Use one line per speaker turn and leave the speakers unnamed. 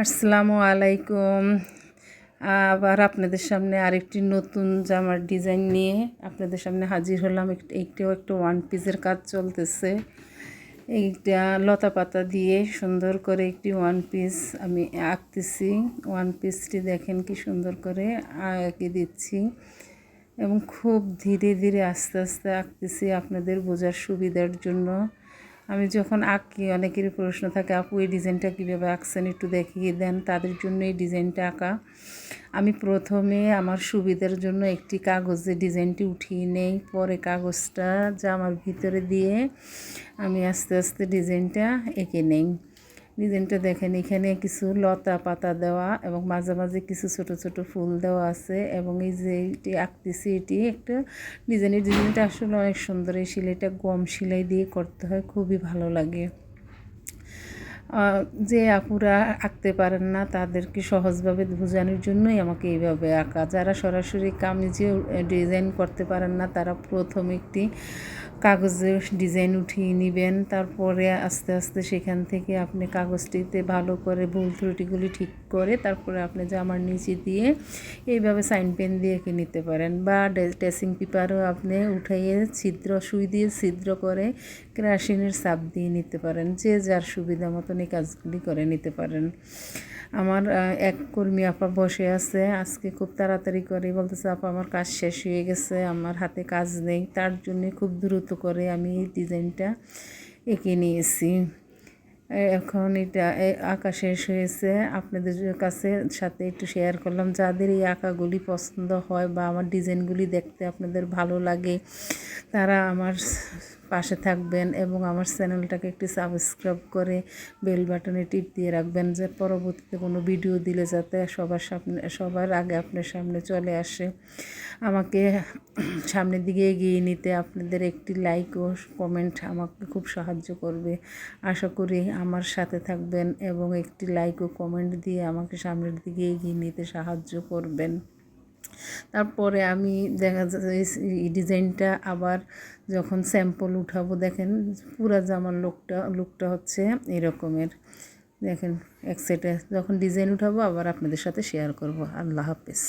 আসসালামু আলাইকুম। আবার আপনাদের সামনে আরেকটি নতুন জামার ডিজাইন নিয়ে আপনাদের সামনে হাজির হলাম। একটিও একটা ওয়ান পিসের কাজ চলতেছে। এইটা লতা পাতা দিয়ে সুন্দর করে একটি ওয়ান পিস আমি আঁকতেছি। ওয়ান পিসটি দেখেন কি সুন্দর করে এঁকে দিচ্ছি এবং খুব ধীরে ধীরে আস্তে আস্তে আঁকতেছি আপনাদের বোঝার সুবিধার জন্য। আমি যখন আঁকি অনেকেরই প্রশ্ন থাকে, আপু এই ডিজাইনটা কীভাবে আঁকছেন একটু দেখিয়ে দেন। তাদের জন্য এই ডিজাইনটা আঁকা। আমি প্রথমে আমার সুবিধার জন্য একটি কাগজে ডিজাইনটি উঠিয়ে নেই, পরে কাগজটা জামার ভিতরে দিয়ে আমি আস্তে আস্তে ডিজাইনটা এঁকে নেই। ডিজাইনটা দেখেন, এখানে কিছু লতা পাতা দেওয়া এবং মাঝে মাঝে কিছু ছোট ছোট ফুল দেওয়া আছে এবং এই যে এটি আঁকতেছি এটি একটা ডিজাইনটা আসলে অনেক সুন্দর। এই সেলাইটা গম সেলাই দিয়ে করতে হয়, খুবই ভালো লাগে। যে আপুরা আঁকতে পারেন না তাদেরকে সহজভাবে বোঝানোর জন্যই আমাকে এইভাবে আঁকা। যারা সরাসরি কামিজে ডিজাইন করতে পারেন না তারা প্রথমে একটি কাগজে ডিজাইন উঠিয়ে নেবেন, তারপরে আস্তে আস্তে সেখান থেকে আপনি কাগজটিতে ভালো করে ভুল ত্রুটিগুলি ঠিক করে তারপরে আপনি জামার নিচে দিয়ে এইভাবে সাইন পেন দিয়ে এঁকে নিতে পারেন, বা ড্রেসিং পেপারও আপনি উঠাইয়ে সুই দিয়ে ছিদ্র করে কেরাসিনের চাপ দিয়ে নিতে পারেন। যে যার সুবিধা মতন এই কাজগুলি করে নিতে পারেন। আমার এক কর্মী আপা বসে আছে, আজকে খুব তাড়াতাড়ি করে বলতেছে, আপা আমার কাজ শেষ হয়ে গেছে, আমার হাতে কাজ নেই, তার জন্য খুব দ্রুত করে আমি এই ডিজাইনটা এঁকে নিয়েছি। এখন এটা আঁকা শেষ হয়েছে, আপনাদের কাছে সাথে একটু শেয়ার করলাম। যাদের এই আঁকাগুলি পছন্দ হয় বা আমার ডিজাইনগুলি দেখতে আপনাদের ভালো লাগে তারা আমার পাশে থাকবেন এবং আমার চ্যানেলটাকে একটু সাবস্ক্রাইব করে বেল বাটনে টিপ দিয়ে রাখবেন, যে পরবর্তীতে কোনো ভিডিও দিলে যাতে সবার আগে আপনার সামনে চলে আসে। আমাকে সামনের দিকে এগিয়ে নিতে আপনাদের একটি লাইক ও কমেন্ট আমাকে খুব সাহায্য করবে। আশা করি আমার সাথে থাকবেন এবং একটি লাইক ও কমেন্ট দিয়ে আমাকে সামনের দিকে এগিয়ে নিতে সাহায্য করবেন। তারপরে আমি দেখা যাচ্ছে এই ডিজাইনটা আবার যখন স্যাম্পল উঠাবো, দেখেন পুরা জামার লুকটা হচ্ছে এরকমের। দেখেন এক সেটে যখন ডিজাইন উঠাবো আবার আপনাদের সাথে শেয়ার করব। আল্লাহ হাফেজ।